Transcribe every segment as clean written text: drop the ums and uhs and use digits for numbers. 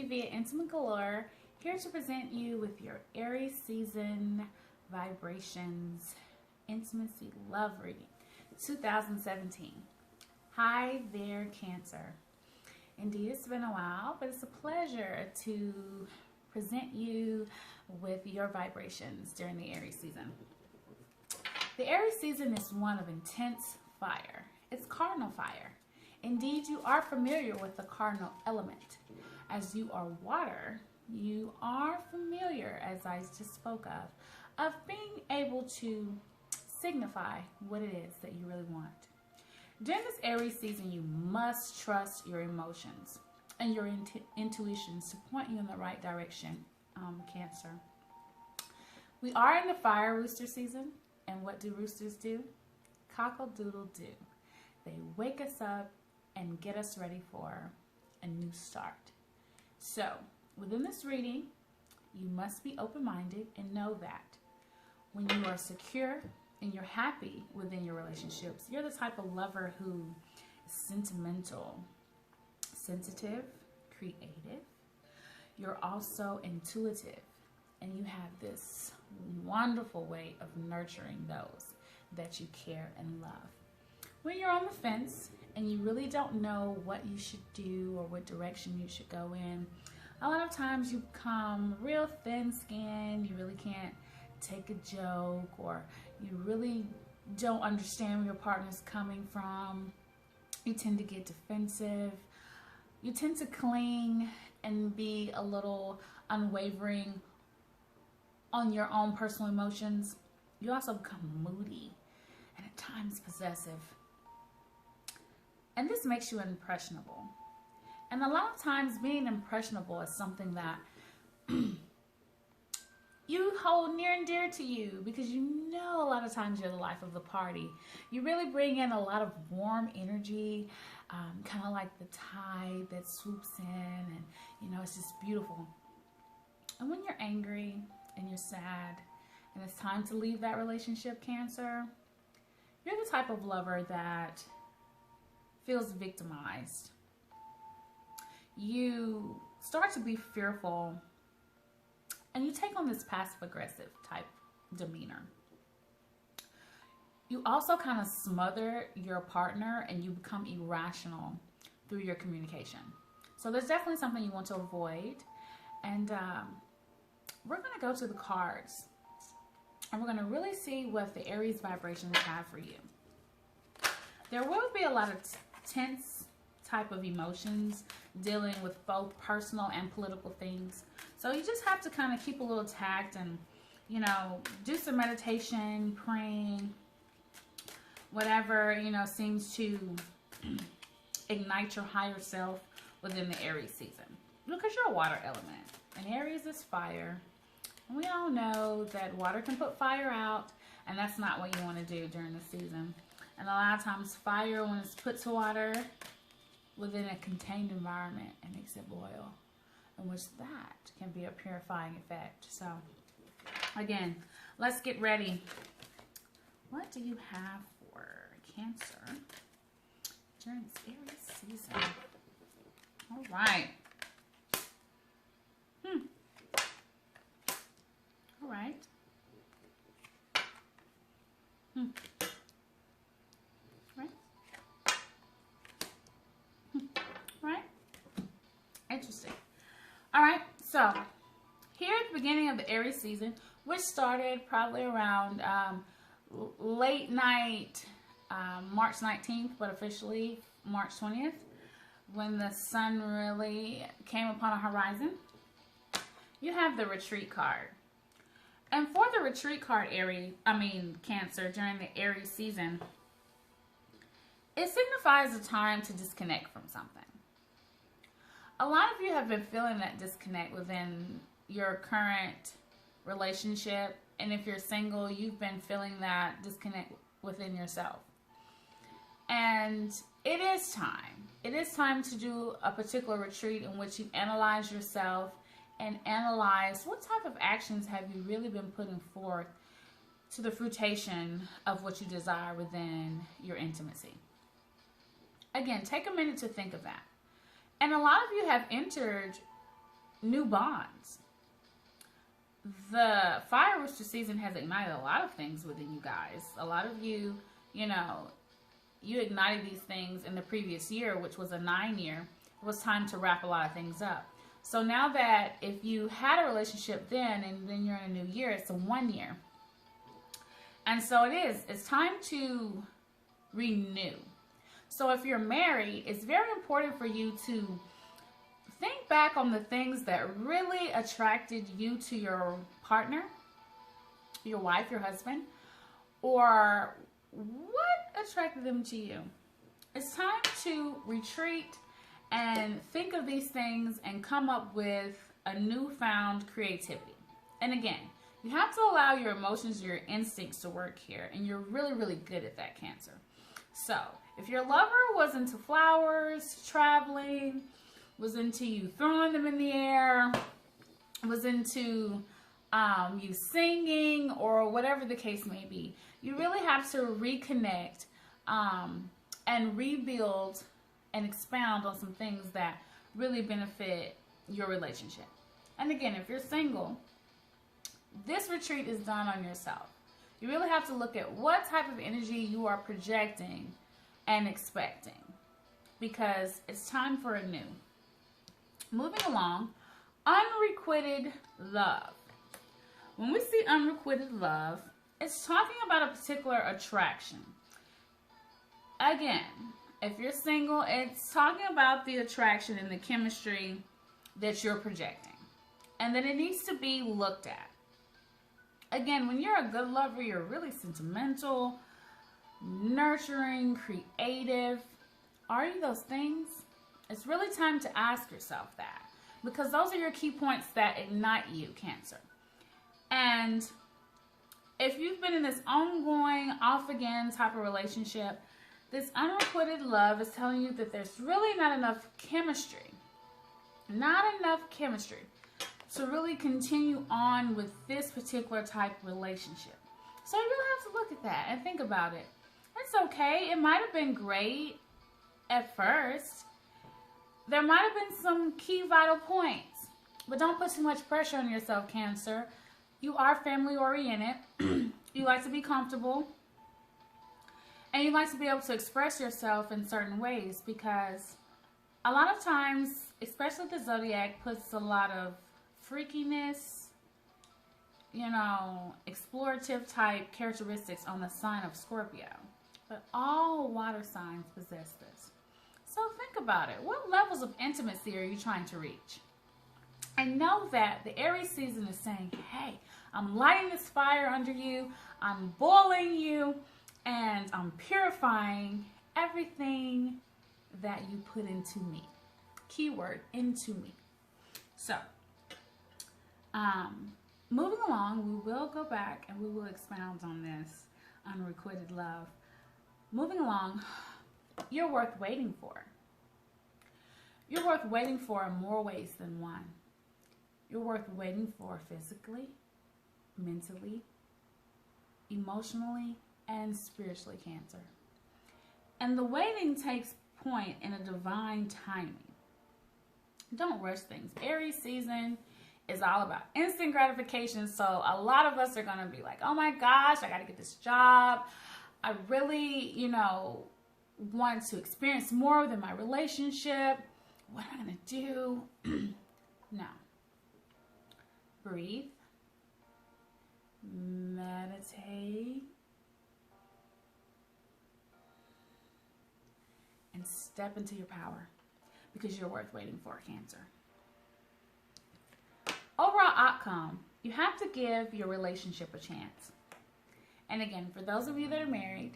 Nove via Intimate Galore, here to present you with your Aries season vibrations, intimacy, love reading, 2017. Hi there, Cancer. Indeed, it's been a while, but it's a pleasure to present you with your vibrations during the Aries season. The Aries season is one of intense fire. It's cardinal fire. Indeed, you are familiar with the cardinal element. As you are water, you are familiar, as I just spoke of being able to signify what it is that you really want. During this Aries season, you must trust your emotions and your intuitions to point you in the right direction, Cancer. We are in the fire rooster season, and what do roosters do? Cockle-doodle-doo. They wake us up and get us ready for a new start. So, within this reading, you must be open-minded and know that when you are secure and you're happy within your relationships, you're the type of lover who is sentimental, sensitive, creative. You're also intuitive, and you have this wonderful way of nurturing those that you care and love. When you're on the fence and you really don't know what you should do or what direction you should go in, a lot of times you become real thin-skinned. You really can't take a joke, or you really don't understand where your partner's coming from. You tend to get defensive. You tend to cling and be a little unwavering on your own personal emotions. You also become moody and at times possessive. And this makes you impressionable. And a lot of times being impressionable is something that you hold near and dear to you, because you know a lot of times you're the life of the party. You really bring in a lot of warm energy, kind of like the tide that swoops in, and it's just beautiful. And when you're angry and you're sad and it's time to leave that relationship, Cancer, you're the type of lover that feels victimized. You start to be fearful, and you take on this passive-aggressive type demeanor. You also kind of smother your partner, and you become irrational through your communication. So there's definitely something you want to avoid. And we're going to go to the cards, and we're going to really see what the Aries vibrations have for you. There will be a lot of tense type of emotions dealing with both personal and political things. So you just have to kind of keep a little tact and, do some meditation, praying, whatever, seems to ignite your higher self within the Aries season. Because you're a water element, and Aries is fire. And we all know that water can put fire out, and that's not what you want to do during the season. And a lot of times fire, when it's put to water within a contained environment, it makes it boil, in which that can be a purifying effect. So again, let's get ready. What do you have for Cancer during this Aries season? All right. All right. Right? Interesting. All right, so here at the beginning of the Aries season, which started probably around late night, March 19th, but officially March 20th, when the sun really came upon a horizon, you have the retreat card. And for the retreat card, Cancer, during the Aries season, it signifies a time to disconnect from something. A lot of you have been feeling that disconnect within your current relationship. And if you're single, you've been feeling that disconnect within yourself. And it is time. It is time to do a particular retreat in which you analyze yourself and analyze what type of actions have you really been putting forth to the fruition of what you desire within your intimacy. Again, take a minute to think of that. And a lot of you have entered new bonds. The fire rooster season has ignited a lot of things within you guys. A lot of you, you know, you ignited these things in the previous year, which was a 9-year. It was time to wrap a lot of things up. So now that if you had a relationship then and then you're in a new year, it's a 1 year. And so it's time to renew. So if you're married, it's very important for you to think back on the things that really attracted you to your partner, your wife, your husband, or what attracted them to you. It's time to retreat and think of these things and come up with a newfound creativity. And again, you have to allow your emotions, your instincts to work here, and you're really, really good at that, Cancer. So if your lover was into flowers, traveling, was into you throwing them in the air, was into you singing, or whatever the case may be, you really have to reconnect and rebuild and expound on some things that really benefit your relationship. And again, if you're single, this retreat is done on yourself. You really have to look at what type of energy you are projecting and expecting, because it's time for a new. Moving along, unrequited love. When we see unrequited love, it's talking about a particular attraction. Again, if you're single, it's talking about the attraction and the chemistry that you're projecting. And then it needs to be looked at. Again, when you're a good lover, you're really sentimental, nurturing, creative. Are you those things? It's really time to ask yourself that, because those are your key points that ignite you, Cancer. And if you've been in this ongoing, off-again type of relationship, this unrequited love is telling you that there's really not enough chemistry. Not enough chemistry to really continue on with this particular type of relationship. So you really have to look at that and think about it. It's okay. It might have been great at first. There might have been some key vital points, but don't put too much pressure on yourself, Cancer. You are family oriented. You like to be comfortable. And you like to be able to express yourself in certain ways, because a lot of times, especially the zodiac, puts a lot of freakiness, you know, explorative type characteristics on the sign of Scorpio. But all water signs possess this. So think about it. What levels of intimacy are you trying to reach? And know that the Aries season is saying, hey, I'm lighting this fire under you, I'm boiling you, and I'm purifying everything that you put into me. Keyword, into me. So, moving along, we will go back and we will expound on this unrequited love. Moving along, you're worth waiting for. You're worth waiting for in more ways than one. You're worth waiting for physically, mentally, emotionally, and spiritually, Cancer. And the waiting takes point in a divine timing. Don't rush things. Aries season is all about instant gratification. So a lot of us are going to be like, oh my gosh, I got to get this job. I really, you know, want to experience more within my relationship. What am I going to do? No. Breathe. Meditate. And step into your power, because you're worth waiting for, Cancer. Overall outcome, you have to give your relationship a chance. And again, for those of you that are married,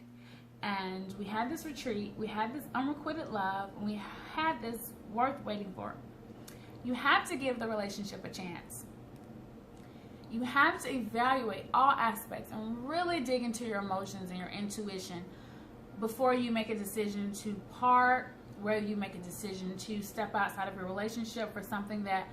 and we had this retreat, we had this unrequited love, and we had this worth waiting for, you have to give the relationship a chance. You have to evaluate all aspects and really dig into your emotions and your intuition before you make a decision to part, whether you make a decision to step outside of your relationship for something that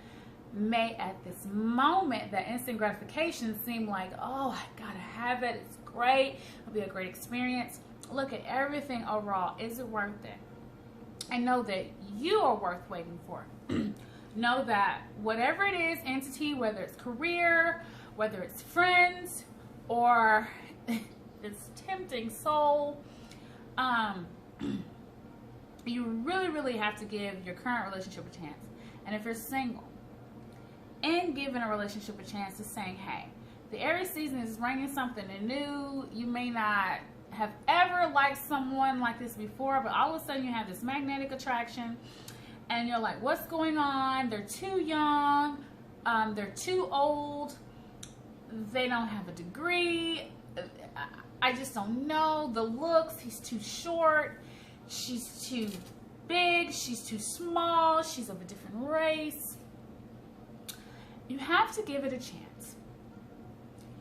may at this moment, that instant gratification, seem like, oh, I gotta have it, it's great, it'll be a great experience. Look at everything overall. Is it worth it? And know that you are worth waiting for. know that whatever it is, entity, whether it's career, whether it's friends, or this tempting soul, you really, really have to give your current relationship a chance. And if you're single and giving a relationship a chance, is saying, hey, the Aries season is bringing something new. You may not have ever liked someone like this before, but all of a sudden you have this magnetic attraction and you're like, what's going on? They're too young, they're too old, they don't have a degree, I just don't know, the looks, he's too short, she's too big, she's too small, she's of a different race. You have to give it a chance.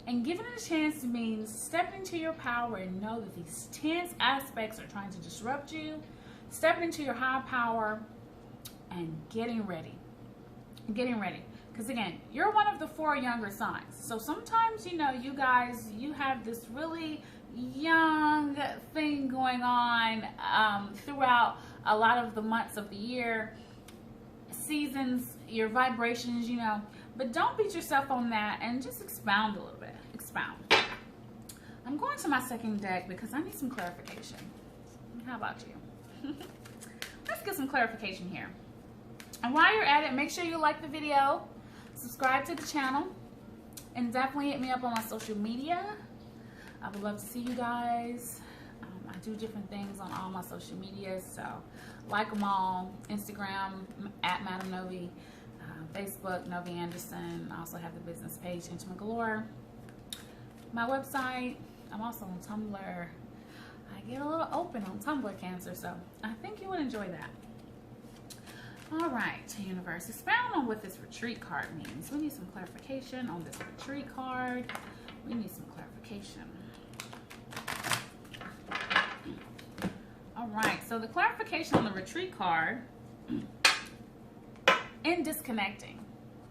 And giving it a chance means stepping into your power and know that these tense aspects are trying to disrupt you. Stepping into your high power and getting ready. Getting ready. Because again, you're one of the 4 younger signs. So sometimes, you know, you guys, you have this really young thing going on throughout a lot of the months of the year, seasons, your vibrations, you know. But don't beat yourself on that and just expound a little bit. Expound. I'm going to my second deck because I need some clarification. How about you? Let's get some clarification here. And while you're at it, make sure you like the video, subscribe to the channel, and definitely hit me up on my social media. I would love to see you guys. I do different things on all my social media, so like them all. Instagram, at Madam Nove. Facebook, Nove Anderson. I also have the business page, Intimate Galore. My website, I'm also on Tumblr. I get a little open on Tumblr, Cancer, so I think you would enjoy that. All right, universe, expound on what this retreat card means. We need some clarification on this retreat card. We need some clarification. All right, so the clarification on the retreat card in disconnecting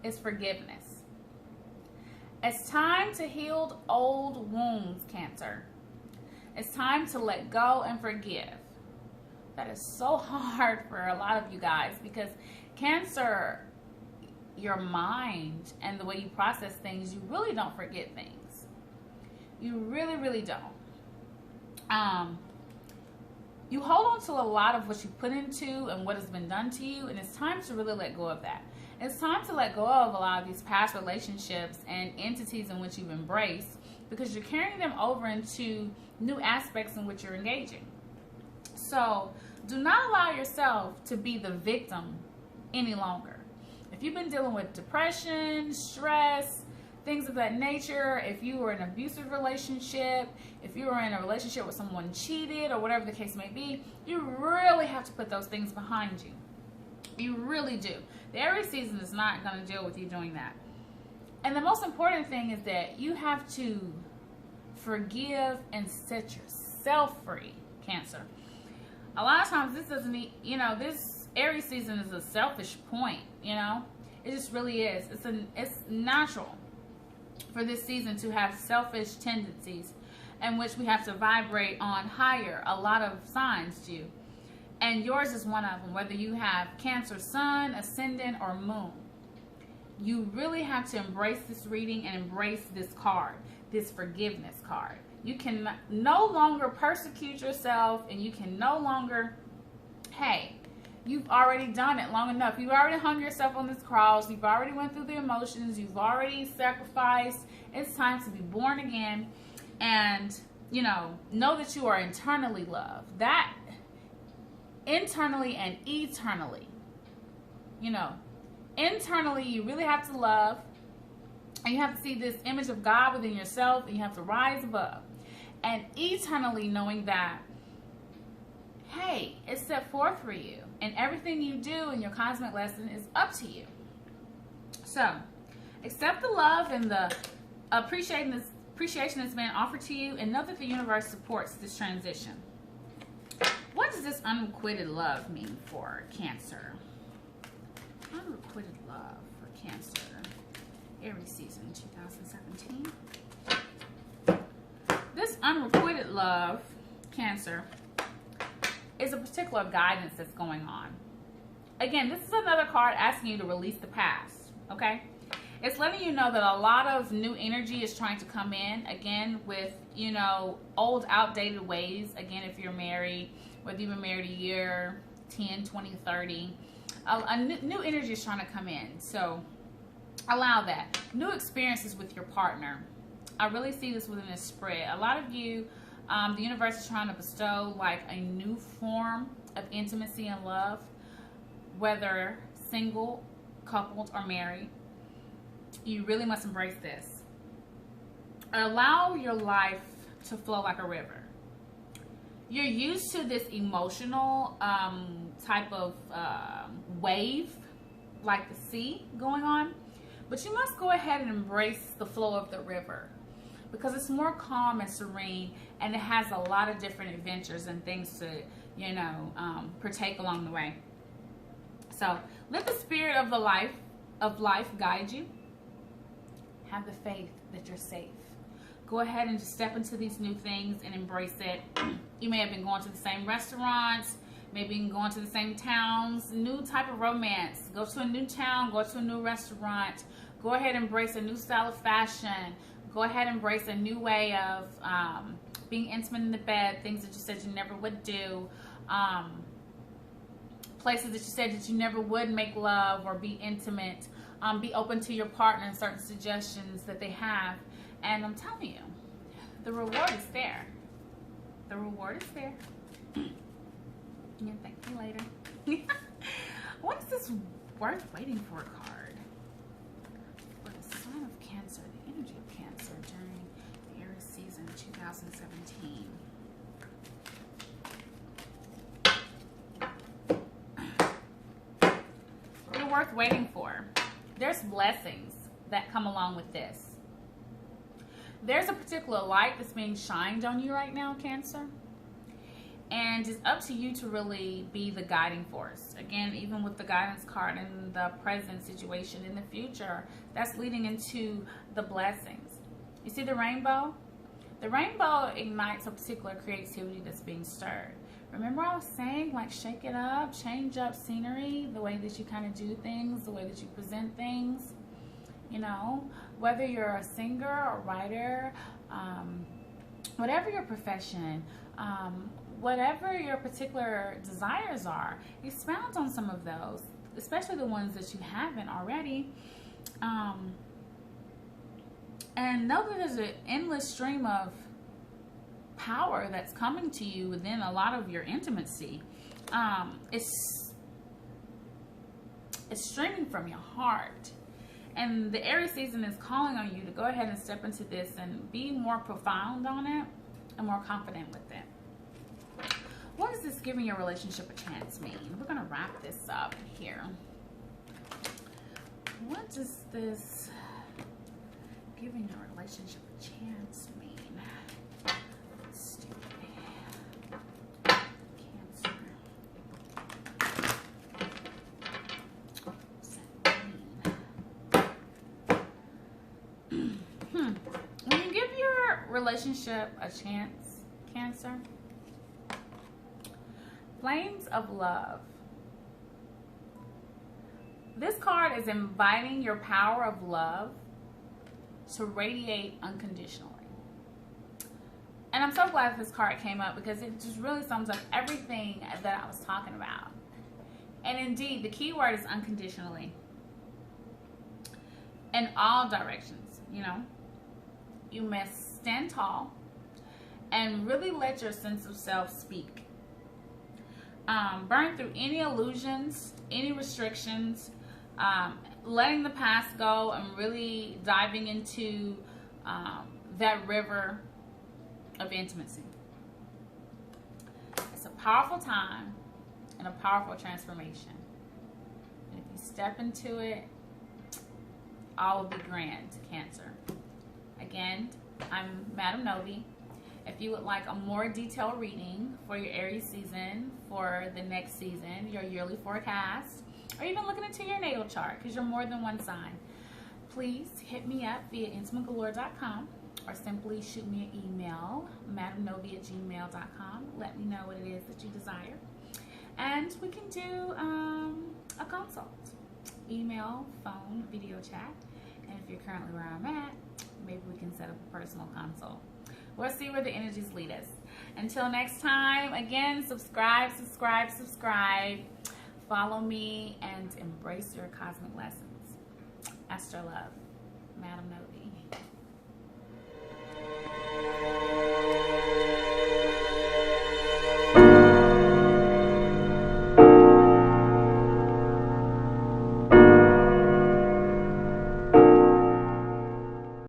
is forgiveness. It's time to heal old wounds, Cancer. It's time to let go and forgive. That is so hard for a lot of you guys because Cancer, your mind and the way you process things, you really don't forget things. You really, really don't. You hold on to a lot of what you put into and what has been done to you, and it's time to really let go of that. It's time to let go of a lot of these past relationships and entities in which you've embraced because you're carrying them over into new aspects in which you're engaging. So do not allow yourself to be the victim any longer. If you've been dealing with depression, stress, things of that nature, if you were in an abusive relationship, if you were in a relationship with someone cheated or whatever the case may be, you really have to put those things behind you. You really do. The Aries season is not going to deal with you doing that. And the most important thing is that you have to forgive and set yourself free, Cancer. A lot of times this doesn't need, you know, this Aries season is a selfish point, you know. It just really is. It's natural for this season to have selfish tendencies in which we have to vibrate on higher. A lot of signs do. And yours is one of them, whether you have Cancer Sun, Ascendant, or Moon. You really have to embrace this reading and embrace this card, this forgiveness card. You can no longer persecute yourself, and you can no longer, hey, you've already done it long enough. You've already hung yourself on this cross. You've already went through the emotions. You've already sacrificed. It's time to be born again. And, you know that you are internally loved. That internally and eternally. Internally, you really have to love. And you have to see this image of God within yourself. And you have to rise above. And eternally knowing that, hey, it's set forth for you. And everything you do in your cosmic lesson is up to you. So, accept the love and the appreciation that's been offered to you. And know that the universe supports this transition. What does this unrequited love mean for Cancer? Unrequited love for Cancer. Aries season 2017. This unrequited love, Cancer, is a particular guidance that's going on. again, this is another card asking you to release the past, okay? It's letting you know that a lot of new energy is trying to come in, again, with, you know, old, outdated ways. Again, if you're married, whether you've been married a year, 10, 20, 30, new energy is trying to come in. So allow that. New experiences with your partner. I really see this within this spread. A lot of you, the universe is trying to bestow like a new form of intimacy and love, whether single, coupled, or married. You really must embrace this. Allow your life to flow like a river. You're used to this emotional type of wave, like the sea going on, but you must go ahead and embrace the flow of the river, because it's more calm and serene, and it has a lot of different adventures and things to, you know, partake along the way. So let the spirit of life guide you. Have the faith that you're safe. Go ahead and just step into these new things and embrace it. You may have been going to the same restaurants, maybe going to the same towns, new type of romance. Go to a new town, go to a new restaurant. Go ahead and embrace a new style of fashion. Go ahead and embrace a new way of being intimate in the bed, things that you said you never would do. Places that you said that you never would make love or be intimate. Be open to your partner and certain suggestions that they have. And I'm telling you, the reward is there. The reward is there. Yeah, thank you later. What is this worth waiting for card? For the sign of Cancer, the energy of Cancer during the Aries season 2017. You're worth waiting for. There's blessings that come along with this. There's a particular light that's being shined on you right now, Cancer. And it's up to you to really be the guiding force. Again, even with the guidance card in the present situation, in the future, that's leading into the blessings. You see the rainbow? The rainbow ignites a particular creativity that's being stirred. Remember I was saying, like, shake it up, change up scenery, the way that you kind of do things, the way that you present things. You know, whether you're a singer or writer, whatever your profession, whatever your particular desires are, expound on some of those, especially the ones that you haven't already. And know that there's an endless stream of power that's coming to you within a lot of your intimacy. It's streaming from your heart. And the Aries season is calling on you to go ahead and step into this and be more profound on it and more confident with it. What does this giving your relationship a chance mean? We're going to wrap this up here. What does this giving your relationship a chance mean? Let's do Cancer. When you give your relationship a chance, Cancer, flames of love. This card is inviting your power of love to radiate unconditionally. And I'm so glad this card came up because it just really sums up everything that I was talking about. And indeed, the key word is unconditionally. In all directions, you know. You must stand tall and really let your sense of self speak. Burn through any illusions, any restrictions, letting the past go and really diving into that river of intimacy. It's a powerful time and a powerful transformation. And if you step into it, all will be grand, Cancer. Again, I'm Madam Nove. If you would like a more detailed reading for your Aries season, for the next season, your yearly forecast, or even looking into your natal chart because you're more than one sign, please hit me up via intimategalore.com or simply shoot me an email, madamnove@gmail.com. Let me know what it is that you desire. And we can do email, phone, video chat. And if you're currently where I'm at, maybe we can set up a personal consult. We'll see where the energies lead us. Until next time, again, subscribe. Follow me and embrace your cosmic lessons. Astro Love, Madam Nove.